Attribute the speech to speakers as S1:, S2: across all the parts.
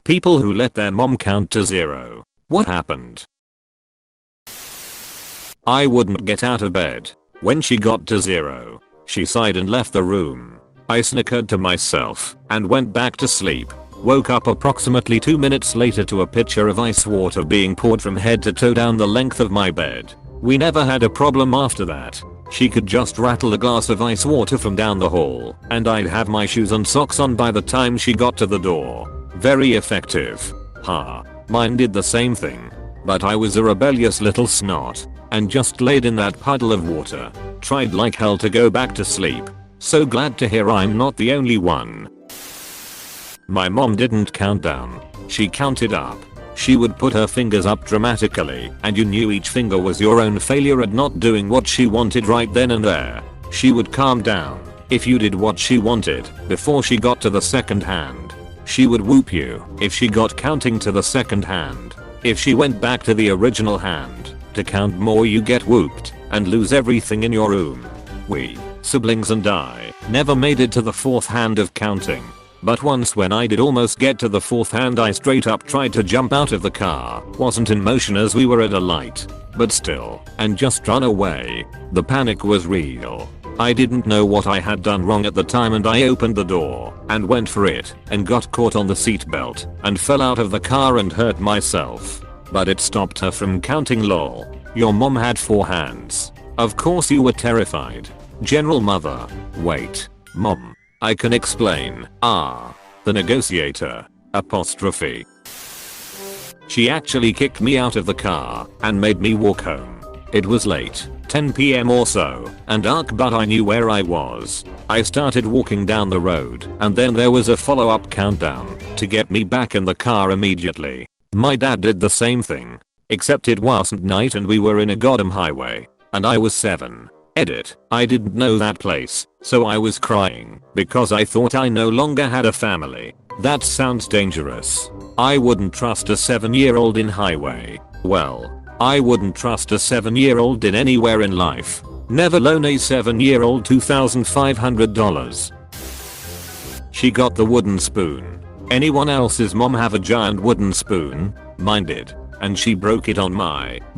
S1: People who let their mom count to 0. What happened? I wouldn't get out of bed. When she got to 0, she sighed and left the room. I snickered to myself and went back to sleep. Woke up approximately 2 minutes later to a pitcher of ice water being poured from head to toe down the length of my bed. We never had a problem after that. She could just rattle a glass of ice water from down the hall, and I'd have my shoes and socks on by the time she got to the door. Very effective. Ha. Mine did the same thing. But I was a rebellious little snot, and just laid in that puddle of water. Tried like hell to go back to sleep. So glad to hear I'm not the only one. My mom didn't count down. She counted up. She would put her fingers up dramatically, and you knew each finger was your own failure at not doing what she wanted right then and there. She would calm down if you did what she wanted before she got to the second hand. She would whoop you if she got counting to the second hand. If she went back to the original hand to count more, you get whooped and lose everything in your room. We, siblings and I, never made it to the fourth hand of counting. But once when I did almost get to the fourth hand, I straight up tried to jump out of the car. Wasn't in motion as we were at a light, but still, and just run away. The panic was real. I didn't know what I had done wrong at the time, and I opened the door and went for it and got caught on the seatbelt and fell out of the car and hurt myself. But it stopped her from counting. Lol. Your mom had 4 hands. Of course you were terrified. General mother. Wait. Mom. I can explain. The negotiator. Apostrophe. She actually kicked me out of the car and made me walk home. It was late, 10 PM or so, and but I knew where I was. I started walking down the road, and then there was a follow-up countdown to get me back in the car immediately. My dad did the same thing, except it wasn't night and we were in a goddamn highway, and I was 7. Edit. I didn't know that place, so I was crying because I thought I no longer had a family. That sounds dangerous. I wouldn't trust a 7-year-old in highway. Well, I wouldn't trust a 7-year-old in anywhere in life. Never loan a 7-year-old $2,500. She got the wooden spoon. Anyone else's mom have a giant wooden spoon? Mine did. And she broke it on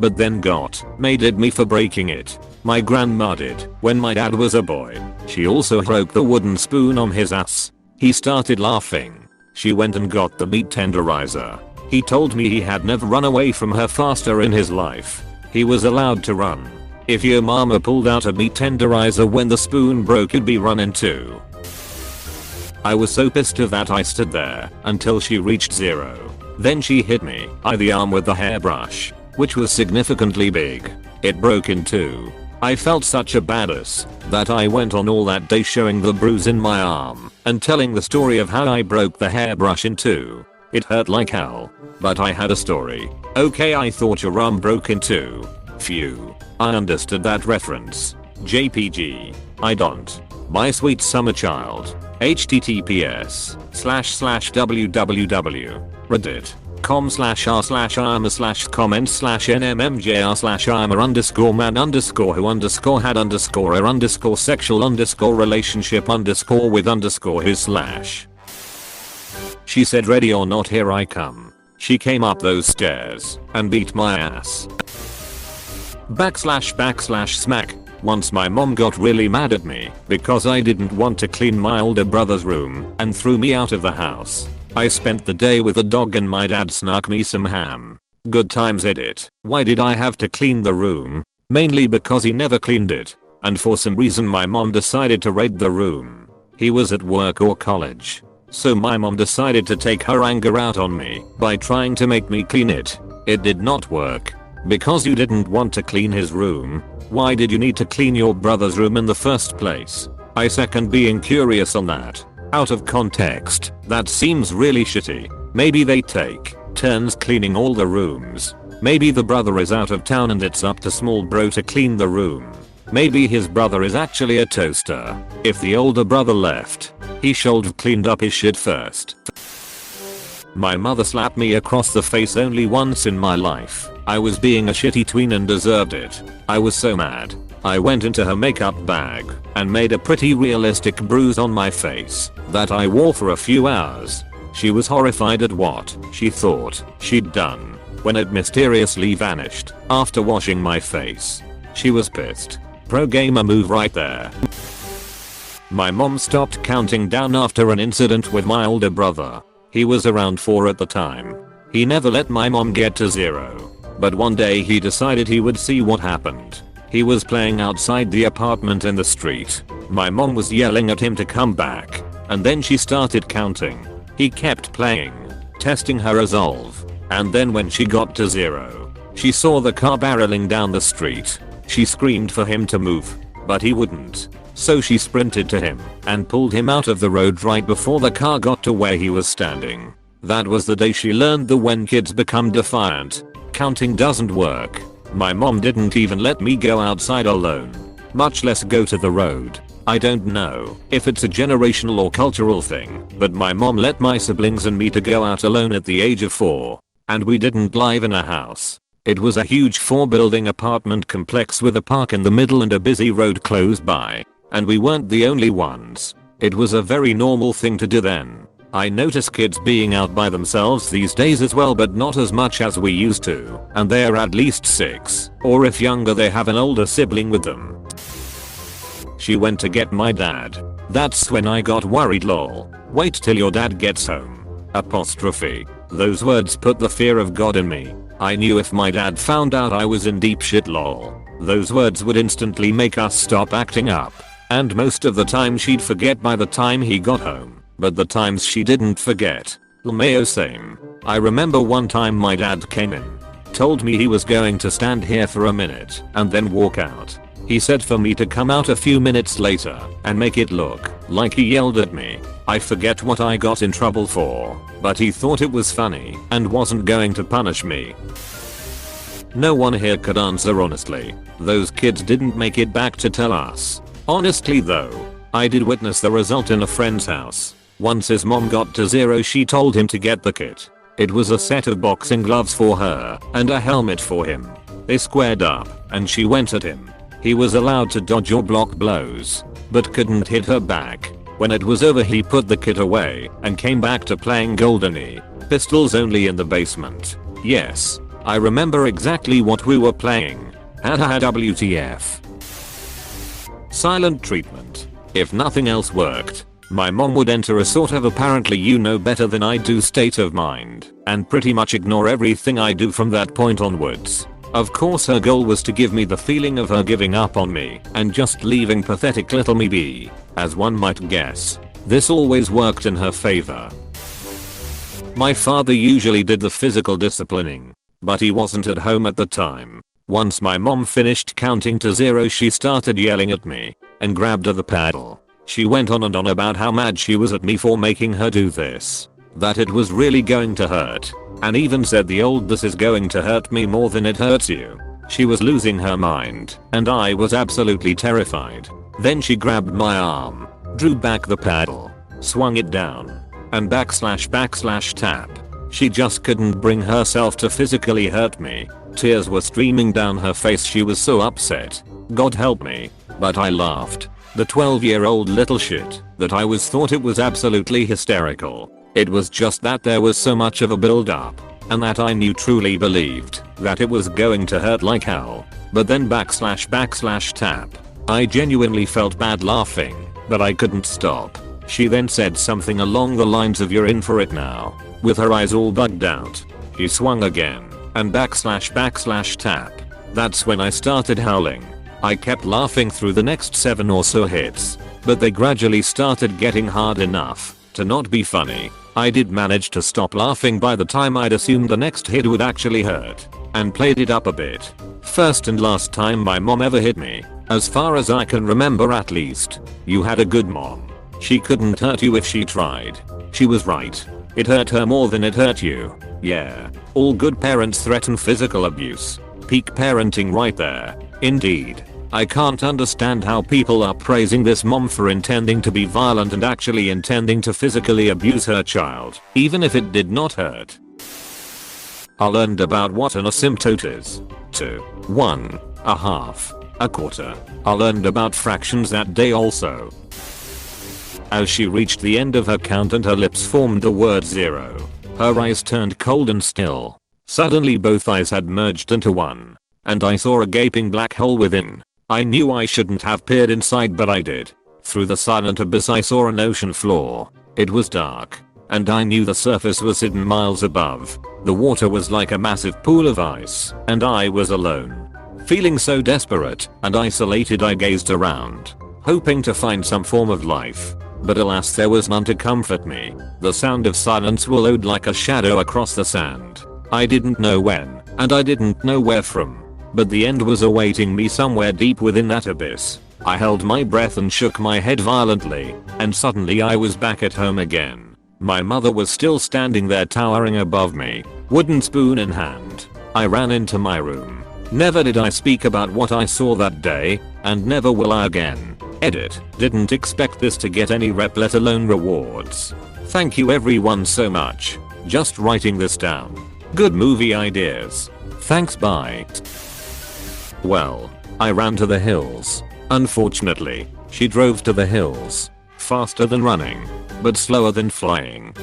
S1: but then got made at me for breaking it. My grandma did when my dad was a boy. She also broke the wooden spoon on his ass. He started laughing. She went and got the meat tenderizer. He told me he had never run away from her faster in his life. He was allowed to run. If your mama pulled out a meat tenderizer when the spoon broke, you'd be running too. I was so pissed that I stood there until she reached 0. Then she hit me in the arm with the hairbrush, which was significantly big. It broke in 2. I felt such a badass that I went on all that day showing the bruise in my arm and telling the story of how I broke the hairbrush in 2. It hurt like hell, but I had a story. Okay, I thought your arm broke in 2. Phew. I understood that reference. JPG. I don't. My sweet summer child. https://armor/comment/nmmjr/armor_man_who_had_relationship_with_his/. She said, ready or not, here I come. She came up those stairs and beat my ass. //smack. Once my mom got really mad at me because I didn't want to clean my older brother's room and threw me out of the house. I spent the day with the dog and my dad snuck me some ham. Good times. Edit. Why did I have to clean the room? Mainly because he never cleaned it, and for some reason my mom decided to raid the room. He was at work or college. So my mom decided to take her anger out on me by trying to make me clean it. It did not work. Because you didn't want to clean his room. Why did you need to clean your brother's room in the first place? I second being curious on that. Out of context, that seems really shitty. Maybe they take turns cleaning all the rooms. Maybe the brother is out of town and it's up to small bro to clean the room. Maybe his brother is actually a toaster. If the older brother left, he should have cleaned up his shit first. My mother slapped me across the face only once in my life. I was being a shitty tween and deserved it. I was so mad. I went into her makeup bag and made a pretty realistic bruise on my face that I wore for a few hours. She was horrified at what she thought she'd done when it mysteriously vanished after washing my face. She was pissed. Pro gamer move right there. My mom stopped counting down after an incident with my older brother. He was around 4 at the time. He never let my mom get to 0. But one day he decided he would see what happened. He was playing outside the apartment in the street. My mom was yelling at him to come back. And then she started counting. He kept playing, testing her resolve. And then when she got to 0, she saw the car barreling down the street. She screamed for him to move, but he wouldn't. So she sprinted to him and pulled him out of the road right before the car got to where he was standing. That was the day she learned that when kids become defiant, counting doesn't work. My mom didn't even let me go outside alone, much less go to the road. I don't know if it's a generational or cultural thing, but my mom let my siblings and me to go out alone at the age of 4. And we didn't live in a house. It was a huge 4-building apartment complex with a park in the middle and a busy road close by. And we weren't the only ones. It was a very normal thing to do then. I notice kids being out by themselves these days as well, but not as much as we used to, and they're at least 6, or if younger they have an older sibling with them. She went to get my dad. That's when I got worried lol. Wait till your dad gets home. Apostrophe. Those words put the fear of God in me. I knew if my dad found out I was in deep shit lol. Those words would instantly make us stop acting up. And most of the time she'd forget by the time he got home. But the times she didn't forget, LMAO same. I remember one time my dad came in, told me he was going to stand here for a minute and then walk out. He said for me to come out a few minutes later and make it look like he yelled at me. I forget what I got in trouble for, but he thought it was funny and wasn't going to punish me. No one here could answer honestly. Those kids didn't make it back to tell us. Honestly though, I did witness the result in a friend's house. Once his mom got to 0, she told him to get the kit. It was a set of boxing gloves for her and a helmet for him. They squared up and she went at him. He was allowed to dodge or block blows, but couldn't hit her back. When it was over he put the kit away and came back to playing Goldeneye. Pistols only in the basement. Yes, I remember exactly what we were playing. Haha WTF. Silent treatment. If nothing else worked, my mom would enter a sort of apparently you know better than I do state of mind and pretty much ignore everything I do from that point onwards. Of course her goal was to give me the feeling of her giving up on me and just leaving pathetic little me be. As one might guess, this always worked in her favor. My father usually did the physical disciplining, but he wasn't at home at the time. Once my mom finished counting to 0 she started yelling at me and grabbed at the paddle. She went on and on about how mad she was at me for making her do this, that it was really going to hurt, and even said the old this is going to hurt me more than it hurts you. She was losing her mind, and I was absolutely terrified. Then she grabbed my arm, drew back the paddle, swung it down, and backslash tap. She just couldn't bring herself to physically hurt me. Tears were streaming down her face, she was so upset. God help me. But I laughed. The 12-year-old little shit that I was thought it was absolutely hysterical. It was just that there was so much of a build up, and that I knew truly believed that it was going to hurt like hell. But then backslash tap. I genuinely felt bad laughing, but I couldn't stop. She then said something along the lines of you're in for it now. With her eyes all bugged out, she swung again, and backslash tap. That's when I started howling. I kept laughing through the next 7 or so hits, but they gradually started getting hard enough to not be funny. I did manage to stop laughing by the time I'd assumed the next hit would actually hurt, and played it up a bit. First and last time my mom ever hit me, as far as I can remember at least. You had a good mom. She couldn't hurt you if she tried. She was right. It hurt her more than it hurt you. Yeah, all good parents threaten physical abuse. Peak parenting right there. Indeed. I can't understand how people are praising this mom for intending to be violent and actually intending to physically abuse her child, even if it did not hurt. I learned about what an asymptote is. 2. 1. A half. A quarter. I learned about fractions that day also. As she reached the end of her count and her lips formed the word 0, her eyes turned cold and still. Suddenly both eyes had merged into one, and I saw a gaping black hole within. I knew I shouldn't have peered inside, but I did. Through the silent abyss I saw an ocean floor. It was dark, and I knew the surface was hidden miles above. The water was like a massive pool of ice, and I was alone. Feeling so desperate and isolated, I gazed around, hoping to find some form of life. But alas, there was none to comfort me. The sound of silence wallowed like a shadow across the sand. I didn't know when, and I didn't know where from, but the end was awaiting me somewhere deep within that abyss. I held my breath and shook my head violently, and suddenly I was back at home again. My mother was still standing there towering above me, wooden spoon in hand. I ran into my room. Never did I speak about what I saw that day, and never will I again. Edit. Didn't expect this to get any rep, let alone rewards. Thank you everyone so much. Just writing this down. Good movie ideas. Thanks, bye. Well, I ran to the hills. Unfortunately, she drove to the hills. Faster than running, but slower than flying.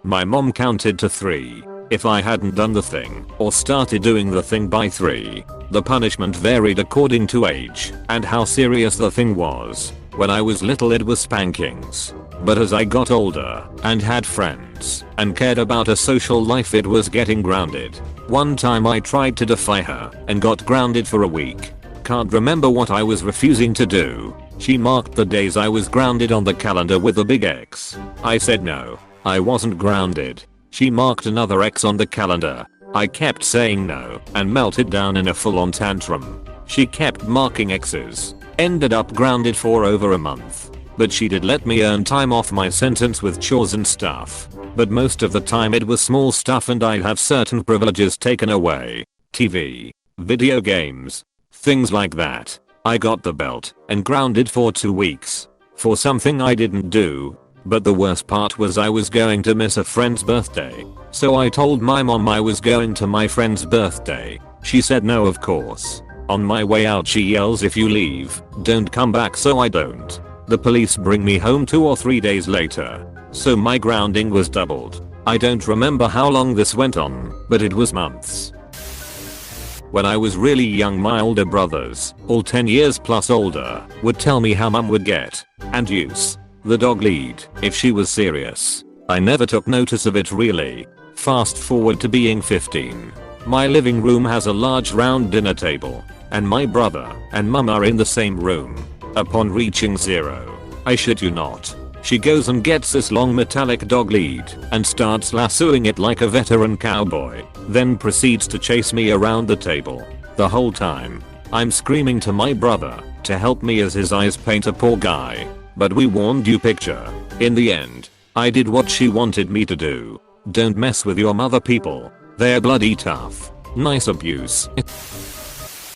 S1: My mom counted to 3. If I hadn't done the thing or started doing the thing by 3, the punishment varied according to age and how serious the thing was. When I was little it was spankings. But as I got older and had friends and cared about a social life, it was getting grounded. One time I tried to defy her and got grounded for a week. Can't remember what I was refusing to do. She marked the days I was grounded on the calendar with a big X. I said no, I wasn't grounded. She marked another X on the calendar. I kept saying no and melted down in a full-on tantrum. She kept marking X's. Ended up grounded for over a month. But she did let me earn time off my sentence with chores and stuff. But most of the time it was small stuff and I'd have certain privileges taken away. TV, video games, things like that. I got the belt and grounded for 2 weeks. For something I didn't do. But the worst part was I was going to miss a friend's birthday. So I told my mom I was going to my friend's birthday. She said no, of course. On my way out she yells, if you leave, don't come back, so I don't. The police bring me home 2 or 3 days later. So my grounding was doubled. I don't remember how long this went on, but it was months. When I was really young, my older brothers, all 10 years plus older, would tell me how mum would get and use the dog lead if she was serious. I never took notice of it really. Fast forward to being 15. My living room has a large round dinner table, and my brother and mum are in the same room. Upon reaching 0, I shit you not, she goes and gets this long metallic dog lead and starts lassoing it like a veteran cowboy, then proceeds to chase me around the table. The whole time, I'm screaming to my brother to help me as his eyes paint a poor guy. But we warned you picture. In the end, I did what she wanted me to do. Don't mess with your mother, people. They're bloody tough. Nice abuse.